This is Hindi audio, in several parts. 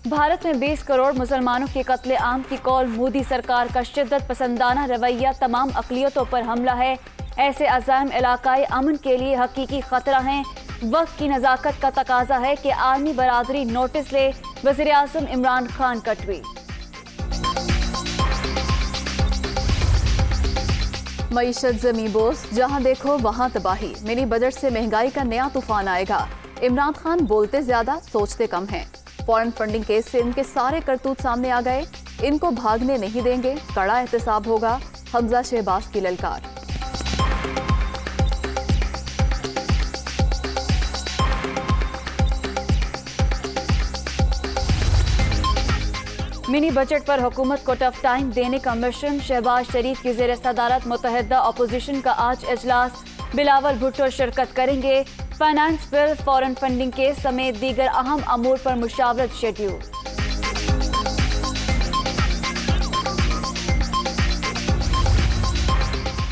भारत में 20 करोड़ मुसलमानों के कत्ले आम की कौल। मोदी सरकार का शिद्दत पसंदाना रवैया तमाम अक़लियतों पर हमला है। ऐसे अज़ाइम इलाकाई अमन के लिए हकीकी खतरा हैं। वक्त की नज़ाकत का तकाजा है कि आर्मी बरादरी नोटिस ले। वज़ीर आज़म इमरान खान का ट्वीट। मईशत ज़मीं बोस, जहां देखो वहां तबाही। मिनी बजट से महंगाई का नया तूफान आएगा। इमरान खान बोलते ज्यादा सोचते कम हैं। फॉरेन फंडिंग केस से इनके सारे करतूत सामने आ गए। इनको भागने नहीं देंगे, कड़ा एहतसाब होगा। हमजा शहबाज की ललकार। मिनी बजट पर हुकूमत को टफ टाइम देने का मिशन। शहबाज शरीफ की ज़ेर सदारत मुत्तहिदा अपोजिशन का आज इजलास। बिलावल भुट्टो शिरकत करेंगे। Finance bill, foreign funding case समेत दीगर अहम अमूर पर मुशावरत शेड्यूल।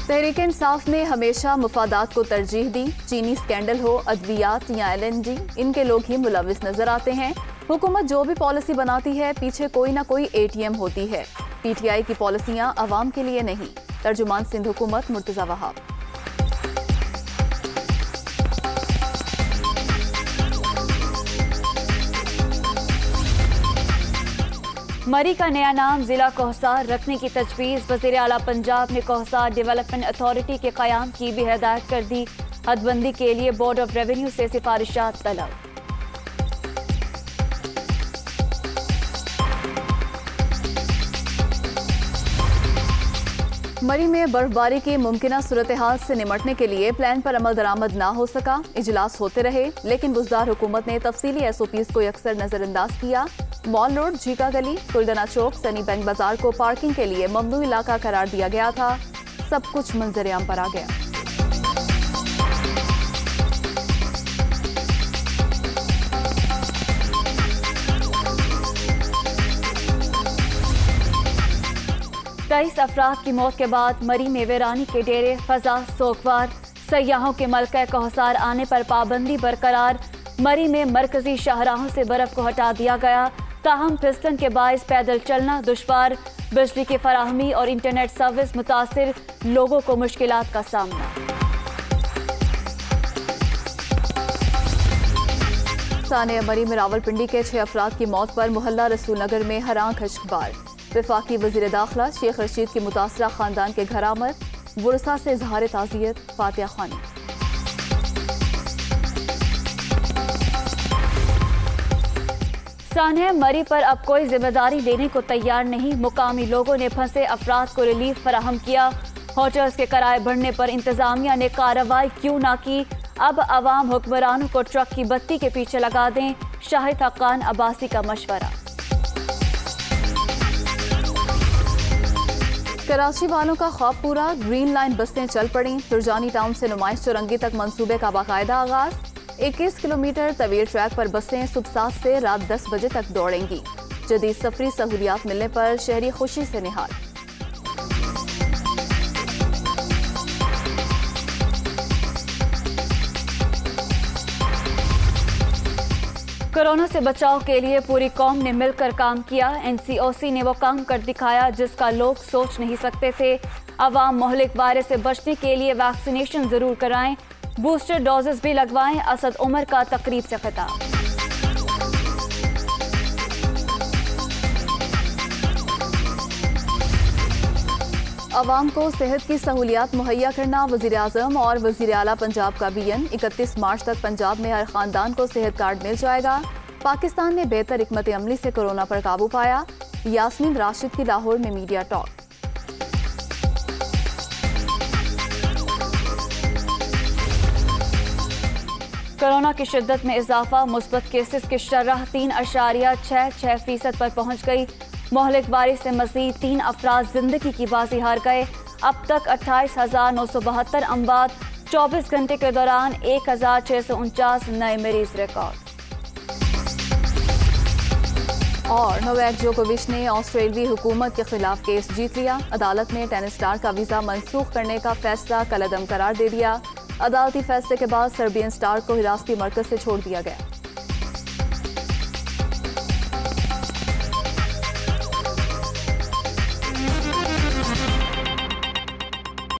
तहरीक इंसाफ ने हमेशा मुफादात को तरजीह दी। चीनी स्कैंडल हो, अद्वियात या LNG, इनके लोग ही मुलविस नजर आते हैं। हुकूमत जो भी पॉलिसी बनाती है पीछे कोई ना कोई ATM होती है। PTI की पॉलिसियां अवाम के लिए नहीं। तर्जुमान सिंध हुकूमत मुर्तजा वहाब। मरी का नया नाम जिला कोहसार रखने की तजवीज़। वज़ीर आला पंजाब ने कोहसार डेवलपमेंट अथॉरिटी के क़याम की भी हिदायत कर दी। हदबंदी के लिए बोर्ड ऑफ रेवेन्यू से सिफारिशात तलब। मरी में बर्फबारी की मुमकिना सूरत हाल से निमटने के लिए प्लान पर अमल दरामद ना हो सका। इजलास होते रहे लेकिन बुजदार हुकूमत ने तफसीली SOPs को यकसर नजरअंदाज किया। मॉल रोड, झीका गली, कुलदना चौक, सनी बैंक बाजार को पार्किंग के लिए ममनू इलाका करार दिया गया था। सब कुछ मंजर-ए-आम पर आ गया। तेईस अफराद की मौत के बाद मरी में वीरानी के डेरे फजा सोगवार। सयाहों के मलका कोहसार आने पर पाबंदी बरकरार। मरी में मरकजी शाहराहों से बर्फ को हटा दिया गया। ताहम फिसलन के बायस पैदल चलना दुश्वार। बिजली की फराहमी और इंटरनेट सर्विस मुतासिर, लोगों को मुश्किलात का सामना। साने मरी में रावलपिंडी के 6 अफराद की मौत पर मोहल्ला रसूल नगर में हरांक खश्कबार। वफाकी वज़ीर दाखिला शेख रशीद की मुतासरा खानदान के घर आमद। वुरसा से इजहार ताज़ियत फातिया खानी। सानह मरी पर अब कोई जिम्मेदारी लेने को तैयार नहीं। मुकामी लोगों ने फंसे अफराद को रिलीफ फराहम किया। होटल्स के किराए बढ़ने पर इंतजामिया ने कार्रवाई क्यों ना की। अब अवाम हुक्मरानों को ट्रक की बत्ती के पीछे लगा दें। शाहिद हक्कान अब्बासी का मशवरा। कराची वालों का ख्वाब पूरा। ग्रीन लाइन बसें चल पड़ी। तुरजानी टाउन से नुमाइश चौरंगी तक मंसूबे का बाकायदा आगाज। 21 किलोमीटर तवील ट्रैक पर बसें सुबह 7 से रात 10 बजे तक दौड़ेंगी। जदीद सफरी सहूलियात मिलने पर शहरी खुशी से निहाल। कोरोना से बचाव के लिए पूरी कौम ने मिलकर काम किया। NCOC ने वो काम कर दिखाया जिसका लोग सोच नहीं सकते थे। अवाम मोहलिक वायरस से बचने के लिए वैक्सीनेशन जरूर कराएं। बूस्टर डोजेस भी लगवाएं। असद उमर का तकरीब से खिताब। अवाम को सेहत की सहूलियात मुहैया करना वज़ीर आज़म और वज़ीर आला पंजाब का विजन। 31 मार्च तक पंजाब में हर खानदान को सेहत कार्ड मिल जाएगा। पाकिस्तान ने बेहतर हिकमत अमली से कोरोना पर काबू पाया। यास्मीन राशिद की लाहौर में मीडिया टॉक। कोरोना की शिद्दत में इजाफा। मुस्बत केसेस की शरह 3.66% पर पहुंच गई। मोहलिक वायरस से मजीद 3 अफराद जिंदगी की बाजी हार गए। अब तक 28,972 अमवात। 24 घंटे के दौरान 1,649 नए मरीज रिकॉर्ड। और नोवाक जोकोविच ने ऑस्ट्रेलियाई हुकूमत के खिलाफ केस जीत लिया। अदालत ने टेनिस स्टार का वीजा मंसूख करने का फैसला कलअदम करार दे दिया। अदालती फैसले के बाद सर्बियन स्टार को हिरासती मरकज से छोड़ दिया गया।